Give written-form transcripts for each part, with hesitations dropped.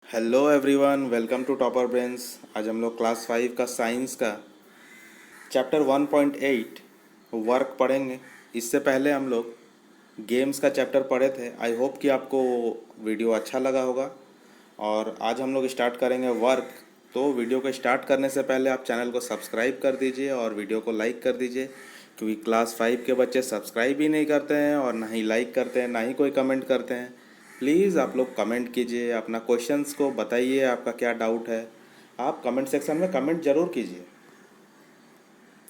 Hello everyone, welcome to topper brains. आज हम लोग क्लास 5 का साइंस का चैप्टर 1.8 वर्क पढ़ेंगे। इससे पहले हम लोग गेम्स का चैप्टर पढ़े थे। आई होप कि आपको वीडियो अच्छा लगा होगा। और आज हम लोग स्टार्ट करेंगे वर्क। तो वीडियो को स्टार्ट करने से पहले आप चैनल को सब्सक्राइब कर दीजिए और वीडियो को लाइक कर दीजिए, क्योंकि क्लास 5 के बच्चे सब्सक्राइब ही नहीं करते हैं और ना ही लाइक करते हैं, ना ही कोई कमेंट करते हैं। प्लीज़ आप लोग कमेंट कीजिए, अपना क्वेश्चंस को बताइए, आपका क्या डाउट है। आप कमेंट सेक्शन में कमेंट ज़रूर कीजिए,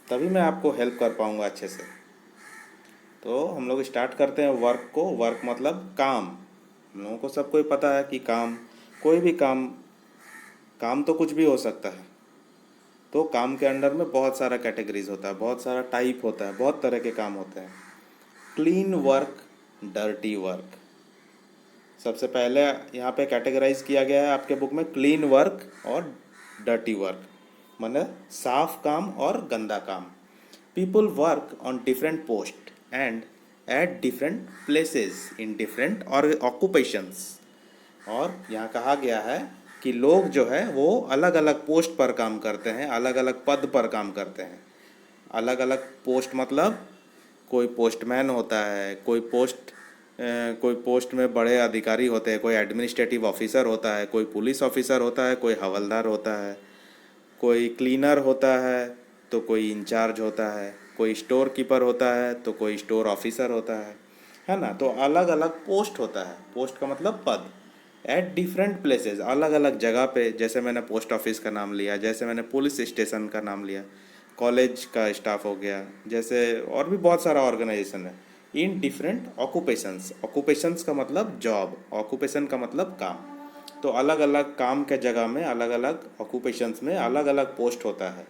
तभी मैं आपको हेल्प कर पाऊँगा अच्छे से। तो हम लोग स्टार्ट करते हैं वर्क को। वर्क मतलब काम। हम लोगों को सबको ही पता है कि काम, कोई भी काम, काम तो कुछ भी हो सकता है। तो काम के अंडर में बहुत सारा कैटेगरीज होता है, बहुत सारा टाइप होता है, बहुत तरह के काम होते हैं। Clean work, dirty work. सबसे पहले यहाँ पे कैटेगराइज किया गया है आपके बुक में क्लीन वर्क और डर्टी वर्क, माने साफ काम और गंदा काम। People work on different post and at different places in different और ऑक्यूपेशंस। और यहाँ कहा गया है कि लोग जो है वो अलग अलग पोस्ट पर काम करते हैं, अलग अलग पद पर काम करते हैं। अलग अलग पोस्ट मतलब कोई पोस्टमैन होता है, कोई पोस्ट में बड़े अधिकारी होते हैं, कोई एडमिनिस्ट्रेटिव ऑफिसर होता है, कोई पुलिस ऑफिसर होता है, कोई हवलदार होता है, कोई क्लीनर होता है, तो कोई इंचार्ज होता है, कोई स्टोर कीपर होता है, तो कोई स्टोर ऑफिसर होता है ना। तो अलग अलग पोस्ट होता है। पोस्ट का मतलब पद। एट डिफरेंट प्लेसेस, अलग अलग जगह पे। जैसे मैंने पोस्ट ऑफिस का नाम लिया, जैसे मैंने पुलिस स्टेशन का नाम लिया, कॉलेज का स्टाफ हो गया, जैसे और भी बहुत सारा ऑर्गेनाइजेशन है। In different occupations. ऑक्यूपेशंस का मतलब जॉब, ऑक्यूपेशन का मतलब काम। तो अलग अलग काम के जगह में, अलग अलग ऑक्यूपेशंस में अलग अलग पोस्ट होता है।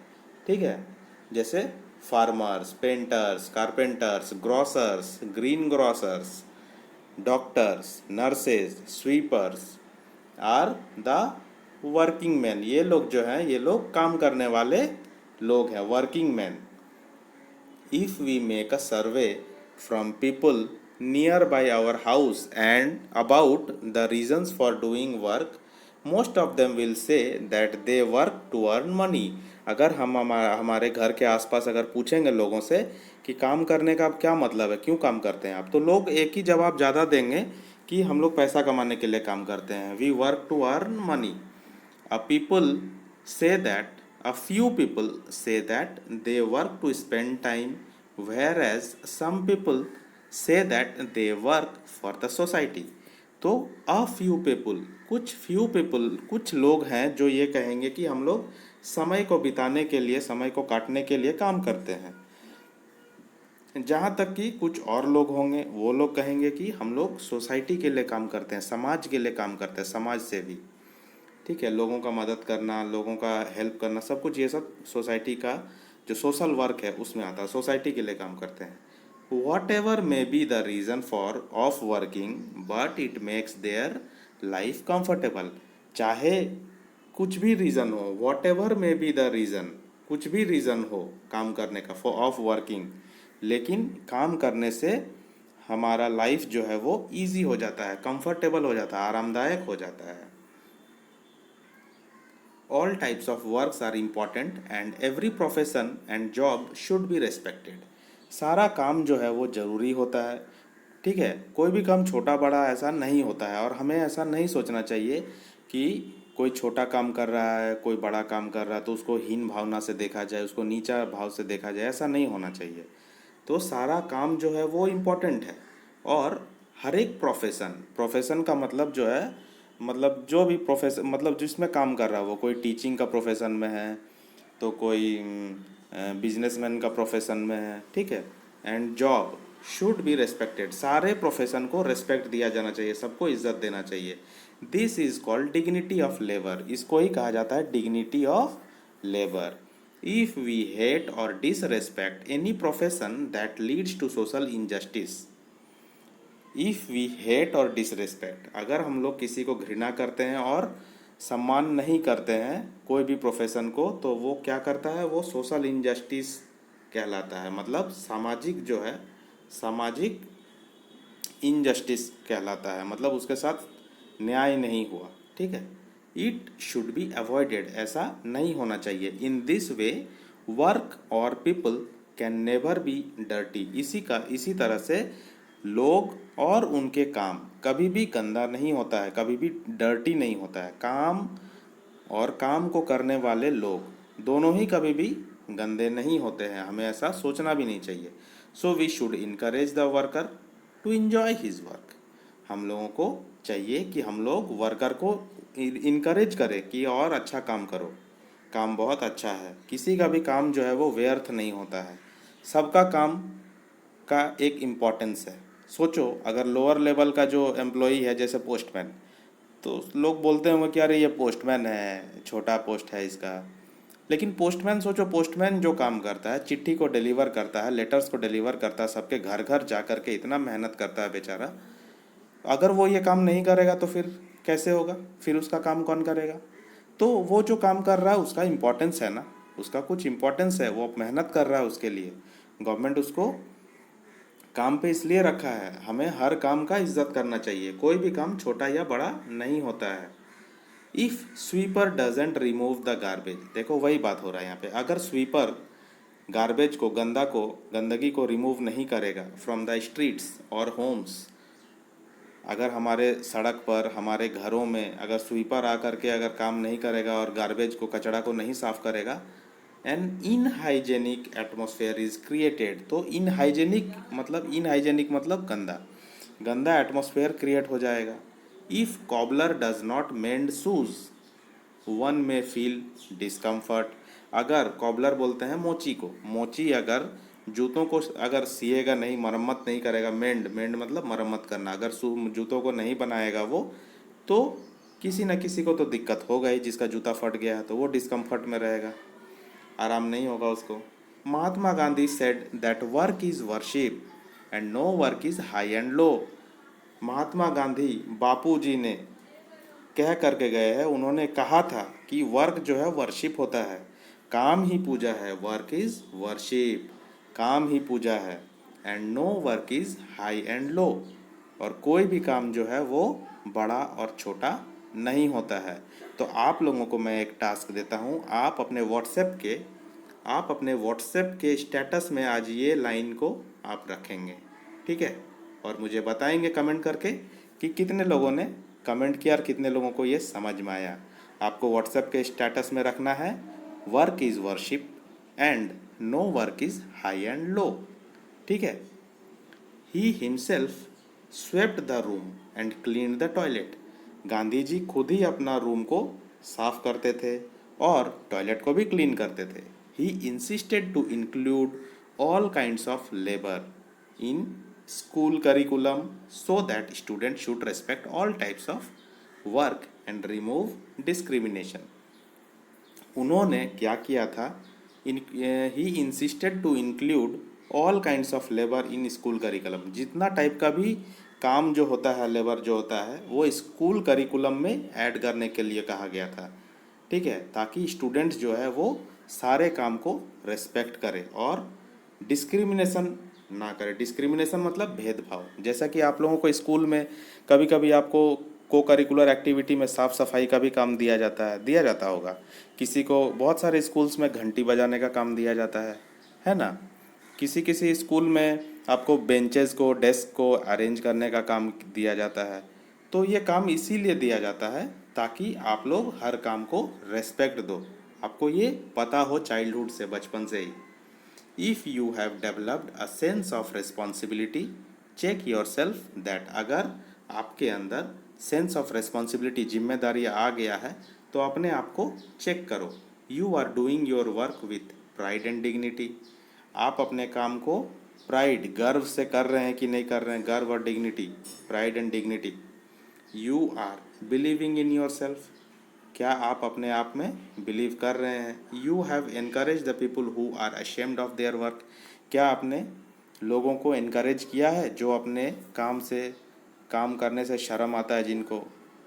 ठीक है। जैसे farmers, painters, carpenters, grocers, green grocers, doctors, nurses, sweepers are the working man. ये लोग जो हैं, ये लोग काम करने वाले लोग हैं, working man. If we make a survey from people nearby our house and about the reasons for doing work, most of them will say that they work to earn money. अगर हम हमारे घर के आसपास अगर पूछेंगे लोगों से कि काम करने का क्या मतलब है, क्यों काम करते हैं आप, तो लोग एक ही जवाब ज़्यादा देंगे कि हम लोग पैसा कमाने के लिए काम करते हैं। We work to earn money. A people say that, a few people say that they work to spend time, whereas some people say that they work for the society. तो a few people, कुछ few people, कुछ लोग हैं जो ये कहेंगे कि हम लोग समय को बिताने के लिए, समय को काटने के लिए काम करते हैं। जहाँ तक कि कुछ और लोग होंगे, वो लोग कहेंगे कि हम लोग सोसाइटी के लिए काम करते हैं, समाज के लिए काम करते हैं, समाज सेवी। ठीक है। लोगों का मदद करना, लोगों का हेल्प करना, सब कुछ ये सब सोसाइटी का जो सोशल वर्क है उसमें आता है। सोसाइटी के लिए काम करते हैं। What ever may be the reason for of working, but it makes their life comfortable. चाहे कुछ भी रीज़न हो, what ever may be the reason, कुछ भी रीज़न हो काम करने का, फॉर ऑफ वर्किंग, लेकिन काम करने से हमारा लाइफ जो है वो इजी हो जाता है, कंफर्टेबल हो जाता है, आरामदायक हो जाता है। All types of works are important and every profession and job should be respected. सारा काम जो है वो ज़रूरी होता है। ठीक है। कोई भी काम छोटा बड़ा ऐसा नहीं होता है, और हमें ऐसा नहीं सोचना चाहिए कि कोई छोटा काम कर रहा है, कोई बड़ा काम कर रहा है तो उसको हीन भावना से देखा जाए, उसको नीचा भाव से देखा जाए, ऐसा नहीं होना चाहिए। तो सारा काम जो है वो इम्पोर्टेंट है। और हर एक प्रोफेशन, प्रोफेशन का मतलब जो है, मतलब जो भी प्रोफेशन, मतलब जिसमें काम कर रहा है वो, कोई टीचिंग का प्रोफेशन में है, तो कोई बिजनेसमैन का प्रोफेशन में है। ठीक है। And job should be respected. सारे प्रोफेशन को रेस्पेक्ट दिया जाना चाहिए, सबको इज्जत देना चाहिए। This is called dignity of labour. इसको ही कहा जाता है dignity of labour. If we hate or disrespect any profession that leads to social injustice, if we hate और डिसरिस्पेक्ट, अगर हम लोग किसी को घृणा करते हैं और सम्मान नहीं करते हैं कोई भी प्रोफेशन को, तो वो क्या करता है, वो सोशल इनजस्टिस कहलाता है। मतलब सामाजिक जो है, सामाजिक इनजस्टिस कहलाता है, मतलब उसके साथ न्याय नहीं हुआ। ठीक है। इट शुड बी अवॉइडेड, ऐसा नहीं होना चाहिए। इन दिस वे वर्क और people can never be dirty, इसी तरह से लोग और उनके काम कभी भी गंदा नहीं होता है, कभी भी डर्टी नहीं होता है। काम और काम को करने वाले लोग दोनों ही कभी भी गंदे नहीं होते हैं, हमें ऐसा सोचना भी नहीं चाहिए। So we should encourage the worker to enjoy his work, हम लोगों को चाहिए कि हम लोग वर्कर को इनकरेज करें कि और अच्छा काम करो, काम बहुत अच्छा है, किसी का भी काम जो है वो व्यर्थ नहीं होता है, सबका काम का एक इम्पोर्टेंस है। सोचो अगर लोअर लेवल का जो एम्प्लॉई है जैसे पोस्टमैन, तो लोग बोलते होंगे कि अरे ये पोस्टमैन है, छोटा पोस्ट है इसका, लेकिन पोस्टमैन सोचो, पोस्टमैन जो काम करता है, चिट्ठी को डिलीवर करता है, लेटर्स को डिलीवर करता है, सबके घर घर जा कर के इतना मेहनत करता है बेचारा, अगर वो ये काम नहीं करेगा तो फिर कैसे होगा, फिर उसका काम कौन करेगा। तो वो जो काम कर रहा है उसका इम्पोर्टेंस है ना, उसका कुछ इम्पोर्टेंस है, वो मेहनत कर रहा है उसके लिए, गवर्नमेंट उसको काम पे इसलिए रखा है। हमें हर काम का इज्जत करना चाहिए, कोई भी काम छोटा या बड़ा नहीं होता है। If sweeper doesn't remove the garbage, देखो वही बात हो रहा है यहाँ पे, अगर स्वीपर गार्बेज को, गंदगी को रिमूव नहीं करेगा फ्रॉम द स्ट्रीट्स और होम्स, अगर हमारे सड़क पर, हमारे घरों में अगर स्वीपर आकर के अगर काम नहीं करेगा और गार्बेज को, कचरा को नहीं साफ करेगा, एन इनहाइजेनिक एटमॉस्फेयर इज क्रिएटेड, तो इनहाइजेनिक मतलब गंदा, गंदा एटमॉस्फेयर क्रिएट हो जाएगा। If cobbler does not mend shoes one में फील डिस्कम्फर्ट, अगर कॉबलर बोलते हैं मोची को, मोची अगर जूतों को अगर सिएगा नहीं, मरम्मत नहीं करेगा, मेंड मतलब मरम्मत करना, अगर जूतों को नहीं बनाएगा वो, तो किसी न किसी को तो दिक्कत होगा ही, जिसका जूता फट गया है तो वो डिस्कम्फर्ट में रहेगा, आराम नहीं होगा उसको। Mahatma Gandhi said that work is worship and no work is high and low, Mahatma Gandhi Bapu ji ने कह करके गए हैं, उन्होंने कहा था कि वर्क जो है वर्शिप होता है, काम ही पूजा है, वर्क इज़ वर्शिप, काम ही पूजा है, and no work is high and low, और कोई भी काम जो है वो बड़ा और छोटा नहीं होता है। तो आप लोगों को मैं एक टास्क देता हूँ, आप अपने व्हाट्सएप के स्टेटस में आज ये लाइन को आप रखेंगे, ठीक है, और मुझे बताएंगे कमेंट करके कि कितने लोगों ने कमेंट किया और कितने लोगों को ये समझ में आया। आपको व्हाट्सएप के स्टेटस में रखना है work is worship and no work is high and low, ठीक है। He himself swept the room and clean the toilet, Gandhi ji खुद ही अपना रूम को साफ करते थे और टॉयलेट को भी क्लीन करते थे। He insisted to include all kinds of labour in school curriculum so that student should respect all types of work and remove discrimination. उन्होंने क्या किया था, he insisted to include all kinds of labour in school curriculum, जितना type का भी काम जो होता है, लेबर जो होता है, वो स्कूल करिकुलम में ऐड करने के लिए कहा गया था, ठीक है, ताकि स्टूडेंट्स जो है वो सारे काम को रेस्पेक्ट करे और डिस्क्रिमिनेशन ना करे। डिस्क्रिमिनेशन मतलब भेदभाव, जैसा कि आप लोगों को स्कूल में कभी कभी आपको को करिकुलर एक्टिविटी में साफ़ सफाई का भी काम दिया जाता होगा, किसी को बहुत सारे स्कूल्स में घंटी बजाने का काम दिया जाता है ना, किसी किसी स्कूल में आपको बेंचेस को, डेस्क को अरेंज करने का काम दिया जाता है। तो ये काम इसीलिए दिया जाता है ताकि आप लोग हर काम को रेस्पेक्ट दो, आपको ये पता हो चाइल्डहुड से, बचपन से ही। If you have developed a sense of responsibility check your self that, अगर आपके अंदर सेंस ऑफ रिस्पॉन्सिबिलिटी, जिम्मेदारी आ गया है, तो अपने आप को चेक करो। You are doing your work with pride and dignity, आप अपने काम को प्राइड, गर्व से कर रहे हैं कि नहीं कर रहे हैं, गर्व और dignity, pride and dignity. You are believing in yourself, क्या आप अपने आप में बिलीव कर रहे हैं। You have encourage the people who are ashamed of their work, क्या आपने लोगों को इनकरेज किया है जो अपने काम करने से शर्म आता है, जिनको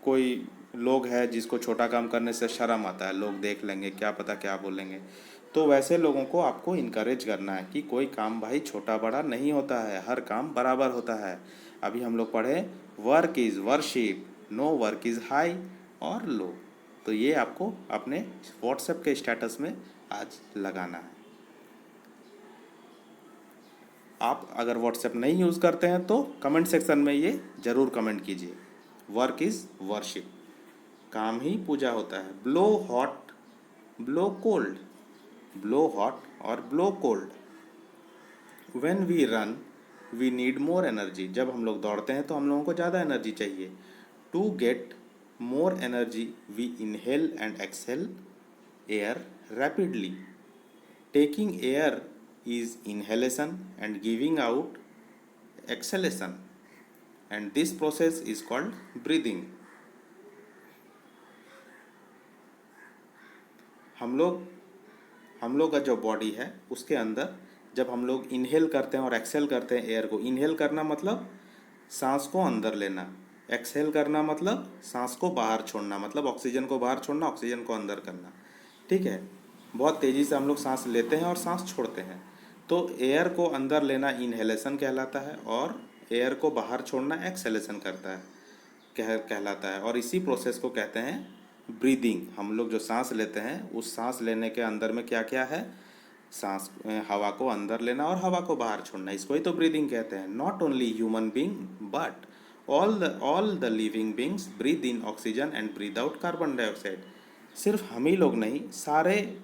कोई लोग है जिसको छोटा काम करने से शर्म आता है, लोग देख लेंगे, क्या पता क्या बोलेंगे, तो वैसे लोगों को आपको इनकरेज करना है कि कोई काम भाई छोटा बड़ा नहीं होता है, हर काम बराबर होता है। अभी हम लोग पढ़े work is worship, no work is high और लो, तो ये आपको अपने व्हाट्सएप के स्टेटस में आज लगाना है। आप अगर व्हाट्सएप नहीं यूज़ करते हैं तो कमेंट सेक्शन में ये ज़रूर कमेंट कीजिए। वर्क इज़ वर्शिप, काम ही पूजा होता है। Blow hot, blow cold, blow hot और blow cold. When we run we need more energy, जब हम लोग दौड़ते हैं तो हम लोगों को ज़्यादा एनर्जी चाहिए। To get more energy we inhale and exhale air rapidly. Taking air is inhalation and giving out exhalation, and this process is called breathing. हम लोग का जो बॉडी है उसके अंदर जब हम लोग इनहेल करते हैं और एक्सहेल करते हैं एयर को, इनहेल करना मतलब सांस को अंदर लेना, एक्सहेल करना मतलब सांस को बाहर छोड़ना, मतलब ऑक्सीजन को बाहर छोड़ना, ऑक्सीजन को अंदर करना। ठीक है, बहुत तेज़ी से हम लोग सांस लेते हैं और सांस छोड़ते हैं। तो एयर को अंदर लेना इनहेलेशन कहलाता है और एयर को बाहर छोड़ना एक्सहेलेशन कहलाता है। और इसी प्रोसेस को कहते हैं ब्रीदिंग। हम लोग जो सांस लेते हैं उस सांस लेने के अंदर में क्या क्या है, सांस हवा को अंदर लेना और हवा को बाहर छोड़ना, इसको ही तो ब्रीदिंग कहते हैं। Not only human being but all the living beings breathe in oxygen and breathe out carbon dioxide. सिर्फ हम ही लोग नहीं, सारे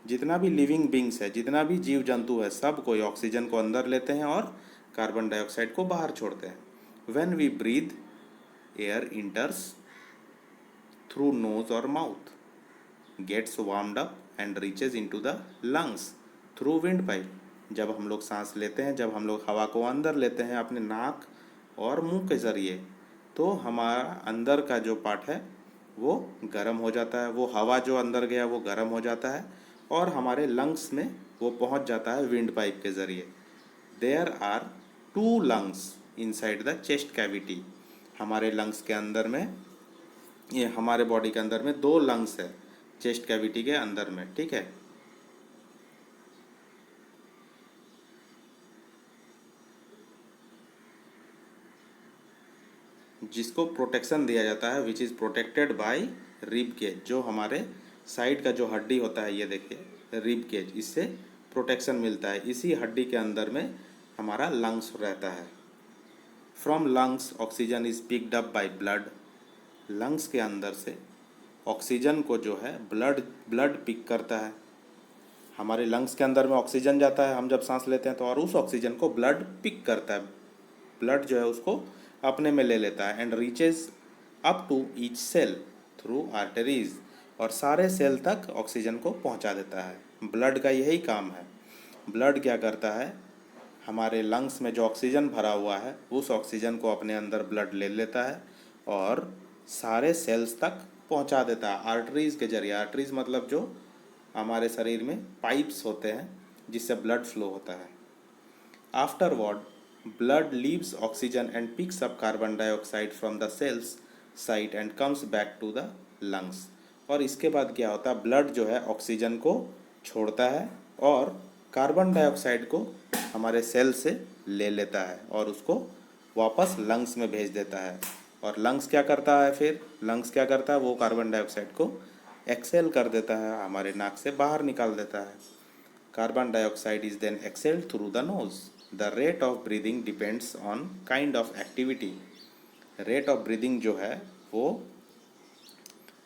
जितना भी लिविंग बींग्स है, जितना भी जीव जंतु है, सब कोई ऑक्सीजन को अंदर लेते हैं और कार्बन डाइऑक्साइड को बाहर छोड़ते हैं। When we breathe air enters through nose और mouth, gets warmed up and reaches into the lungs through windpipe. जब हम लोग सांस लेते हैं, जब हम लोग हवा को अंदर लेते हैं अपने नाक और मुंह के ज़रिए, तो हमारा अंदर का जो पार्ट है वो गर्म हो जाता है, वो हवा जो अंदर गया वो गर्म हो जाता है और हमारे लंग्स में वो पहुंच जाता है विंड पाइप के ज़रिए। There are 2 lungs inside the chest cavity. हमारे लंग्स के अंदर में, ये हमारे बॉडी के अंदर में 2 लंग्स है चेस्ट कैविटी के अंदर में। ठीक है, जिसको प्रोटेक्शन दिया जाता है, which is protected by rib cage. जो हमारे साइड का जो हड्डी होता है, ये देखिए रिब केज, इससे प्रोटेक्शन मिलता है। इसी हड्डी के अंदर में हमारा लंग्स रहता है। From lungs oxygen is picked up by blood. Lungs के अंदर से ऑक्सीजन को जो है ब्लड पिक करता है। हमारे लंग्स के अंदर में ऑक्सीजन जाता है हम जब सांस लेते हैं तो, और उस ऑक्सीजन को ब्लड पिक करता है, ब्लड जो है उसको अपने में ले लेता है। And reaches up to each cell through arteries, और सारे सेल तक ऑक्सीजन को पहुंचा देता है। ब्लड का यही काम है। ब्लड क्या करता है, हमारे लंग्स में जो ऑक्सीजन भरा हुआ है उस ऑक्सीजन को अपने अंदर ब्लड ले लेता है और सारे सेल्स तक पहुंचा देता है आर्टरीज़ के जरिए। आर्टरीज़ मतलब जो हमारे शरीर में पाइप्स होते हैं जिससे ब्लड फ्लो होता है। Afterward blood leaves oxygen and picks up carbon dioxide from the cells site and comes back to the lungs. और इसके बाद क्या होता है, ब्लड जो है ऑक्सीजन को छोड़ता है और कार्बन डाइऑक्साइड को हमारे सेल से ले लेता है और उसको वापस लंग्स में भेज देता है। और लंग्स क्या करता है, फिर लंग्स क्या करता है, वो कार्बन डाइऑक्साइड को एक्सेल कर देता है, हमारे नाक से बाहर निकाल देता है। Carbon dioxide is then exhaled through the nose. The rate of breathing depends on kind of activity. Rate of breathing जो है वो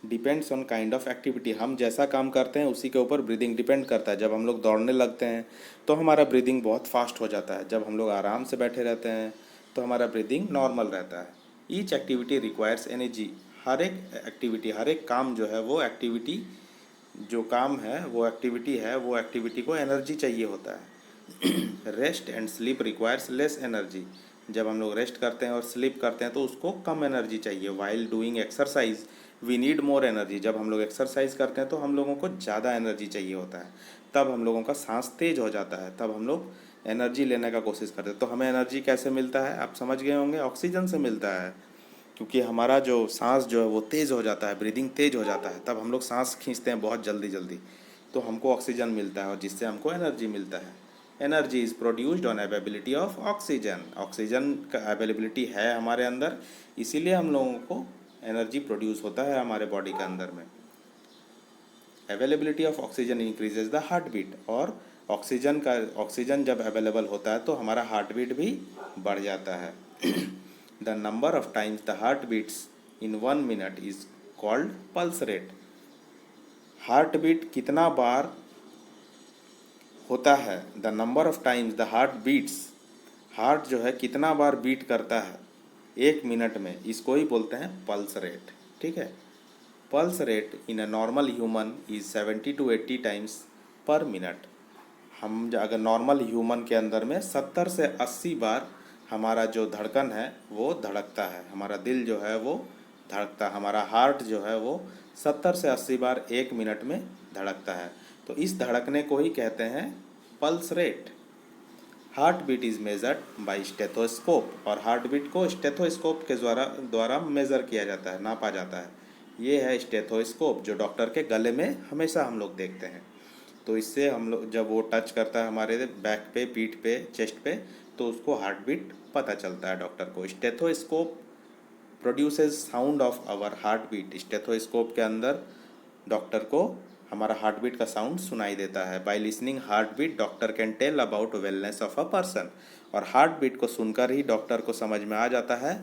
depends on kind of activity. हम जैसा काम करते हैं उसी के ऊपर ब्रीदिंग डिपेंड करता है। जब हम लोग दौड़ने लगते हैं तो हमारा ब्रीदिंग बहुत फास्ट हो जाता है। जब हम लोग आराम से बैठे रहते हैं तो हमारा ब्रीदिंग नॉर्मल रहता है। Each activity requires energy. हर एक एक्टिविटी, हर एक काम जो है वो एक्टिविटी, जो काम है वो एक्टिविटी को एनर्जी चाहिए होता है। Rest and sleep requires less energy. जब हम लोग रेस्ट करते हैं और स्लीप करते हैं तो उसको कम एनर्जी चाहिए। While doing exercise we need more energy. जब हम लोग एक्सरसाइज करते हैं तो हम लोगों को ज़्यादा एनर्जी चाहिए होता है, तब हम लोगों का सांस तेज हो जाता है, तब हम लोग एनर्जी लेने का कोशिश करते हैं। तो हमें एनर्जी कैसे मिलता है, आप समझ गए होंगे, ऑक्सीजन से मिलता है। क्योंकि हमारा जो सांस जो है वो तेज़ हो जाता है, ब्रीदिंग तेज हो जाता है, तब हम लोग सांस खींचते हैं बहुत जल्दी जल्दी, तो हमको ऑक्सीजन मिलता है और जिससे हमको एनर्जी मिलता है। Energy is produced on availability of oxygen. Oxygen का अवेलेबिलिटी है हमारे अंदर, इसीलिए हम लोगों को एनर्जी प्रोड्यूस होता है हमारे बॉडी के अंदर में। Availability of oxygen increases the heart beat, और ऑक्सीजन जब अवेलेबल होता है तो हमारा हार्ट बीट भी बढ़ जाता है। The number of times the heart beats in 1 minute is called pulse rate. Heart beat कितना बार होता है, the number of times the heart beats, heart जो है कितना बार बीट करता है 1 मिनट में, इसको ही बोलते हैं पल्स रेट। ठीक है, pulse rate in a normal human is 70 to 80 times पर मिनट। हम अगर नॉर्मल ह्यूमन के अंदर में 70 से 80 बार हमारा जो धड़कन है वो धड़कता है, हमारा दिल जो है वो धड़कता है, हमारा हार्ट जो है वो 70 से 80 बार 1 मिनट में धड़कता है। तो इस धड़कने को ही कहते हैं pulse rate. Heart beat is measured by stethoscope, और हार्ट बीट को स्टेथोस्कोप के द्वारा मेज़र किया जाता है, नापा जाता है। ये है स्टेथोस्कोप जो डॉक्टर के गले में हमेशा हम लोग देखते हैं। तो इससे हम लोग जब वो टच करता है हमारे बैक पे, पीठ पे, चेस्ट पे, तो उसको हार्ट बीट पता चलता है डॉक्टर को। Stethoscope produces sound of our heart beat. Stethoscope के अंदर डॉक्टर को हमारा हार्ट बीट का साउंड सुनाई देता है। By listening heart beat doctor can tell about wellness of a person, और हार्ट बीट को सुनकर ही डॉक्टर को समझ में आ जाता है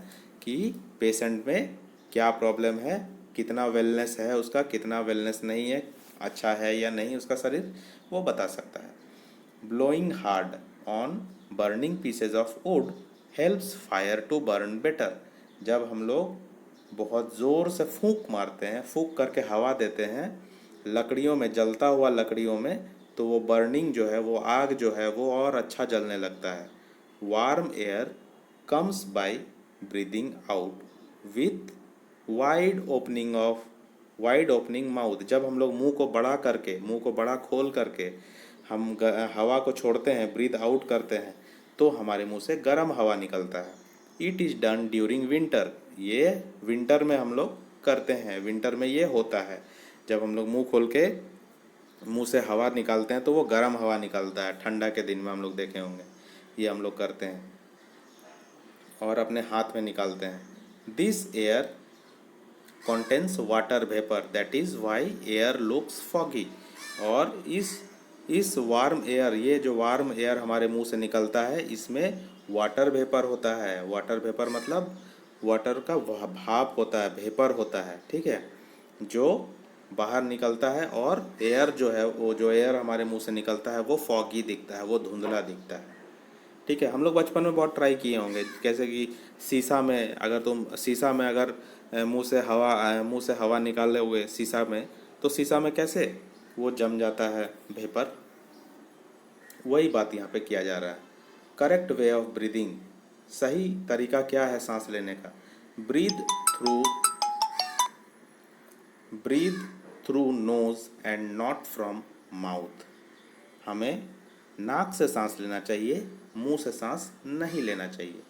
कि पेशेंट में क्या प्रॉब्लम है, कितना वेलनेस है उसका, कितना वेलनेस नहीं है, अच्छा है या नहीं उसका शरीर, वो बता सकता है। Blowing hard on burning pieces of wood helps fire to burn better. जब हम लोग बहुत ज़ोर से फूंक मारते हैं, फूंक करके हवा देते हैं लकड़ियों में, जलता हुआ लकड़ियों में, तो वो बर्निंग जो है, वो आग जो है वो और अच्छा जलने लगता है। Warm air comes by breathing out with wide opening mouth. जब हम लोग मुंह को बड़ा खोल करके हम हवा को छोड़ते हैं, ब्रीद आउट करते हैं, तो हमारे मुंह से गर्म हवा निकलता है। It is done during winter. ये विंटर में हम लोग करते हैं, विंटर में ये होता है। जब हम लोग मुंह खोल के मुंह से हवा निकालते हैं तो वो गर्म हवा निकलता है। ठंडा के दिन में हम लोग देखे होंगे, ये हम लोग करते हैं और अपने हाथ में निकालते हैं। This air contains water vapor, that is why air looks foggy। और इस वार्म एयर, ये जो वार्म एयर हमारे मुंह से निकलता है, इसमें वाटर वेपर होता है। वाटर वेपर मतलब वाटर का भाप होता है, वेपर होता है, ठीक है, जो बाहर निकलता है। और एयर जो है, वो जो एयर हमारे मुंह से निकलता है वो फॉगी दिखता है, वो धुंधला दिखता है। ठीक है, हम लोग बचपन में बहुत ट्राई किए होंगे, कैसे कि शीशा में अगर मुंह से हवा निकाले हुए शीशा में, तो शीशा में कैसे वो जम जाता है वेपर, वही बात यहाँ पे किया जा रहा है। करेक्ट वे ऑफ ब्रीदिंग, सही तरीका क्या है सांस लेने का? Breathe through nose and not from mouth. हमें नाक से सांस लेना चाहिए, मुंह से सांस नहीं लेना चाहिए।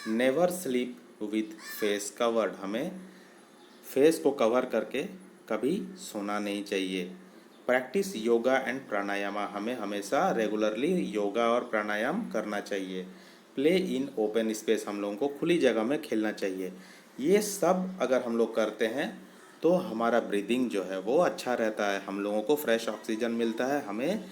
Never sleep with face covered, हमें फेस को कवर करके कभी सोना नहीं चाहिए। प्रैक्टिस योगा एंड प्राणायाम, हमें हमेशा रेगुलरली योगा और प्राणायाम करना चाहिए। प्ले इन ओपन स्पेस, हम लोगों को खुली जगह में खेलना चाहिए। ये सब अगर हम लोग करते हैं तो हमारा ब्रीदिंग जो है वो अच्छा रहता है, हम लोगों को फ्रेश ऑक्सीजन मिलता है। हमें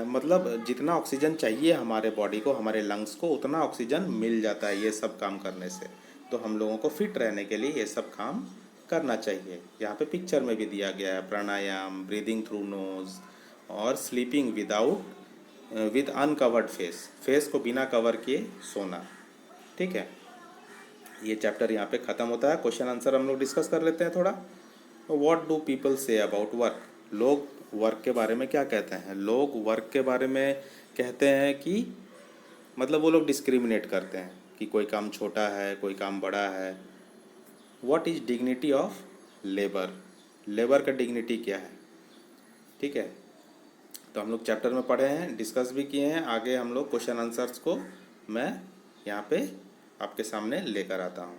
मतलब जितना ऑक्सीजन चाहिए हमारे बॉडी को, हमारे लंग्स को, उतना ऑक्सीजन मिल जाता है ये सब काम करने से। तो हम लोगों को फिट रहने के लिए ये सब काम करना चाहिए। यहाँ पे पिक्चर में भी दिया गया है प्राणायाम, ब्रीदिंग थ्रू नोज और स्लीपिंग विद अनकवर्ड फेस को बिना कवर किए सोना। ठीक है, ये चैप्टर यहाँ पे ख़त्म होता है। क्वेश्चन आंसर हम लोग डिस्कस कर लेते हैं थोड़ा। What do people say about work, लोग वर्क के बारे में क्या कहते हैं? लोग वर्क के बारे में कहते हैं कि मतलब वो लोग डिस्क्रिमिनेट करते हैं कि कोई काम छोटा है, कोई काम बड़ा है। What is dignity of labour, labour का डिग्निटी क्या है? ठीक है, तो हम लोग चैप्टर में पढ़े हैं, डिस्कस भी किए हैं। आगे हम लोग क्वेश्चन आंसर्स को मैं यहाँ पे आपके सामने लेकर आता हूँ।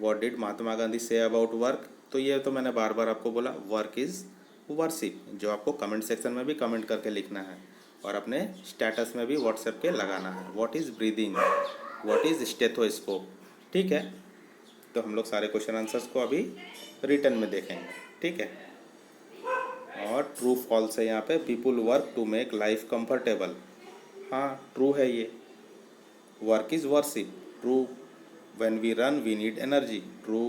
What did Mahatma Gandhi say about work, तो ये तो मैंने बार बार आपको बोला, वर्क इज़ वर्शिप, जो आपको कमेंट सेक्शन में भी कमेंट करके लिखना है और अपने स्टेटस में भी व्हाट्सएप के लगाना है। What is breathing, what is stethoscope. ठीक है, तो हम लोग सारे क्वेश्चन आंसर्स को अभी रिटर्न में देखेंगे, ठीक है। और ट्रू फॉल्स है यहाँ पे, people work to make life comfortable. हाँ, ट्रू है ये। Work is worship, true. When we run we need energy, true.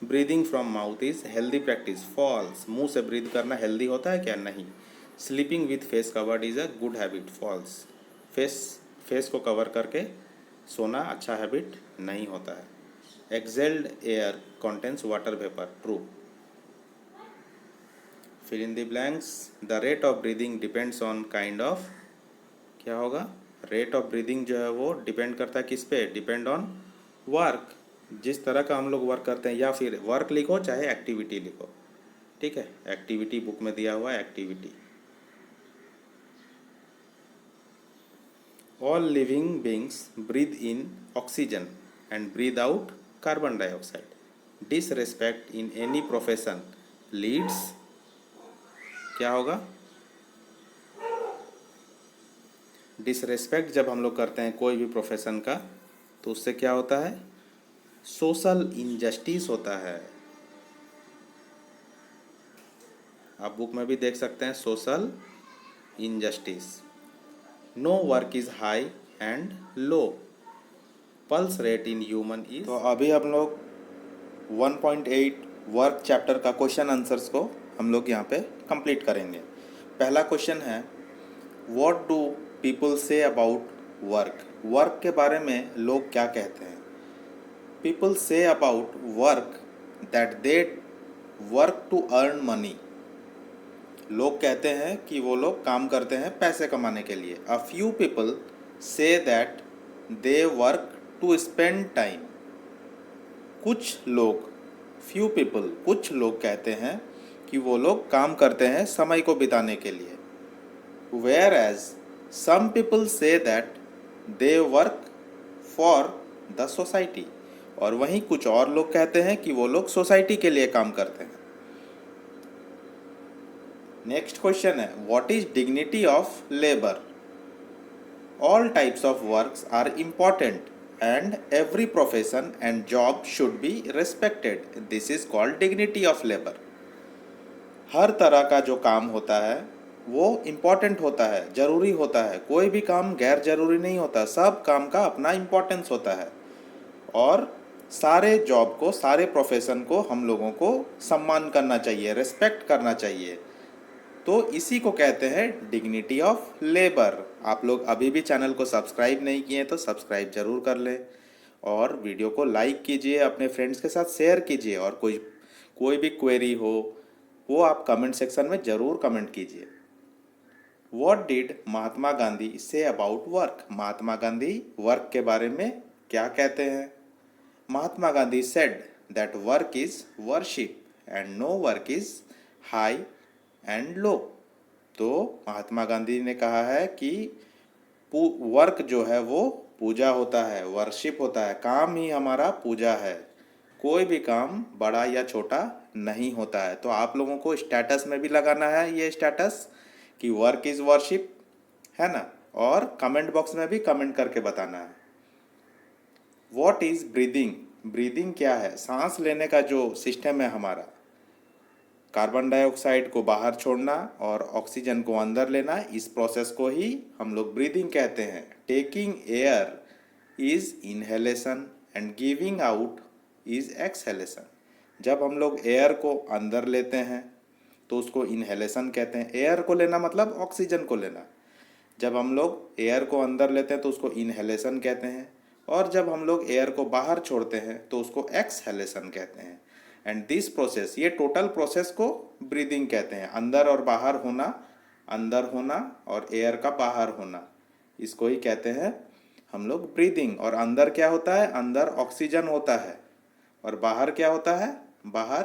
Breathing from mouth is healthy practice, false. मुंह से ब्रीद करना हेल्दी होता है क्या? नहीं। Sleeping with face covered is a good habit, false. Face को कवर करके सोना अच्छा हैबिट नहीं होता है। Exhaled air contains water vapour, true. Fill in the blanks, the rate of breathing depends on kind of, क्या होगा? रेट ऑफ ब्रीदिंग जो है वो डिपेंड करता है किस पे? डिपेंड ऑन वर्क, जिस तरह का हम लोग वर्क करते हैं। या फिर वर्क लिखो चाहे एक्टिविटी लिखो, ठीक है। एक्टिविटी बुक में दिया हुआ है, activity. All living beings breathe in oxygen and breathe out carbon dioxide. Disrespect in any profession leads, क्या होगा? डिसरेस्पेक्ट जब हम लोग करते हैं कोई भी प्रोफेशन का, तो उससे क्या होता है? सोशल इनजस्टिस होता है। आप बुक में भी देख सकते हैं, social injustice. No work is high and low, pulse rate in human is. तो अभी हम लोग 1.8 वर्क चैप्टर का क्वेश्चन आंसर्स को हम लोग यहाँ पे कंप्लीट करेंगे। पहला क्वेश्चन है, what do people say about work? Work के बारे में लोग क्या कहते हैं? People say about work that they work to earn money. लोग कहते हैं कि वो लोग काम करते हैं पैसे कमाने के लिए। A few people say that they work to spend time. कुछ लोग, फ्यू पीपल, कुछ लोग कहते हैं कि वो लोग काम करते हैं समय को बिताने के लिए। Whereas some people say that they work for the society. और वहीं कुछ और लोग कहते हैं कि वो लोग सोसाइटी के लिए काम करते हैं। नेक्स्ट क्वेश्चन है, what is dignity of labour? All types of works are important and every profession and job should be respected, this is called dignity of labour. हर तरह का जो काम होता है वो इम्पॉर्टेंट होता है, जरूरी होता है। कोई भी काम गैर जरूरी नहीं होता, सब काम का अपना इम्पोर्टेंस होता है। और सारे जॉब को, सारे प्रोफेशन को हम लोगों को सम्मान करना चाहिए, रिस्पेक्ट करना चाहिए। तो इसी को कहते हैं डिग्निटी ऑफ लेबर। आप लोग अभी भी चैनल को सब्सक्राइब नहीं किए तो सब्सक्राइब जरूर कर लें, और वीडियो को लाइक कीजिए, अपने फ्रेंड्स के साथ शेयर कीजिए। और कोई भी क्वेरी हो वो आप कमेंट सेक्शन में ज़रूर कमेंट कीजिए। What did Mahatma Gandhi say about work? Mahatma Gandhi work के बारे में क्या कहते हैं? Mahatma Gandhi said that work is worship and no work is high and low. तो महात्मा गांधी ने कहा है कि वर्क जो है वो पूजा होता है, वर्शिप होता है। काम ही हमारा पूजा है, कोई भी काम बड़ा या छोटा नहीं होता है। तो आप लोगों को स्टेटस में भी लगाना है ये स्टेटस कि वर्क इज़ वर्शिप, है ना। और कमेंट बॉक्स में भी कमेंट करके बताना है। What is breathing? ब्रीदिंग क्या है? सांस लेने का जो सिस्टम है हमारा, कार्बन डाइऑक्साइड को बाहर छोड़ना और ऑक्सीजन को अंदर लेना, इस प्रोसेस को ही हम लोग ब्रीदिंग कहते हैं। Taking air is inhalation and giving out is exhalation. जब हम लोग एयर को अंदर लेते हैं तो उसको इनहेलेशन कहते हैं। एयर को लेना मतलब ऑक्सीजन को लेना। जब हम लोग एयर को अंदर लेते हैं तो उसको इनहेलेशन कहते हैं, और जब हम लोग एयर को बाहर छोड़ते हैं तो उसको एक्सहेलेशन कहते हैं। एंड दिस प्रोसेस, ये टोटल प्रोसेस को ब्रीदिंग कहते हैं। अंदर और बाहर होना, अंदर होना और एयर का बाहर होना, इसको ही कहते हैं हम लोग ब्रीदिंग। और अंदर क्या होता है? अंदर ऑक्सीजन होता है, और बाहर क्या होता है? बाहर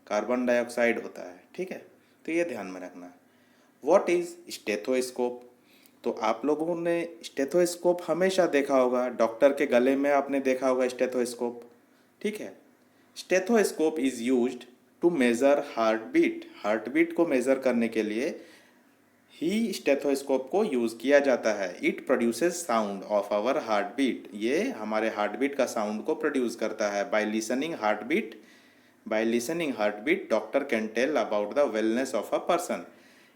कार्बन डाइऑक्साइड होता है, ठीक है। तो ये ध्यान में रखना है। What is stethoscope? तो आप लोगों ने स्टेथोस्कोप हमेशा देखा होगा, डॉक्टर के गले में आपने देखा होगा स्टेथोस्कोप, ठीक है। Stethoscope is used to measure heart beat. Heart beat को मेजर करने के लिए ही स्टेथोस्कोप को यूज़ किया जाता है। It produces sound of our heart beat, ये हमारे हार्ट बीट का साउंड को प्रोड्यूस करता है। By listening heart beat doctor can tell about the wellness of a person,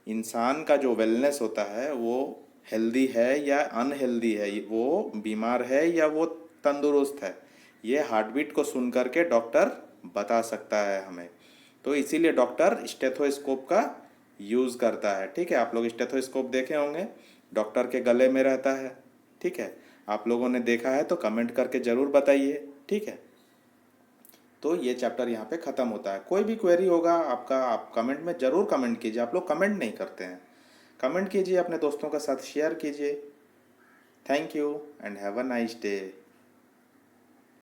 इंसान का जो वेलनेस होता है वो हेल्दी है या अनहेल्दी है, वो बीमार है या वो तंदुरुस्त है, ये हार्ट बीट को सुन करके डॉक्टर बता सकता है हमें। तो इसीलिए डॉक्टर स्टेथोस्कोप का यूज़ करता है। ठीक है, आप लोग स्टेथोस्कोप देखे होंगे, डॉक्टर के गले में रहता है। ठीक है, आप लोगों ने देखा है तो कमेंट करके ज़रूर बताइए। ठीक है, तो ये चैप्टर यहाँ पे ख़त्म होता है। कोई भी क्वेरी होगा आपका, आप कमेंट में ज़रूर कमेंट कीजिए। आप लोग कमेंट नहीं करते हैं, कमेंट कीजिए, अपने दोस्तों के साथ शेयर कीजिए। Thank you and have a nice day.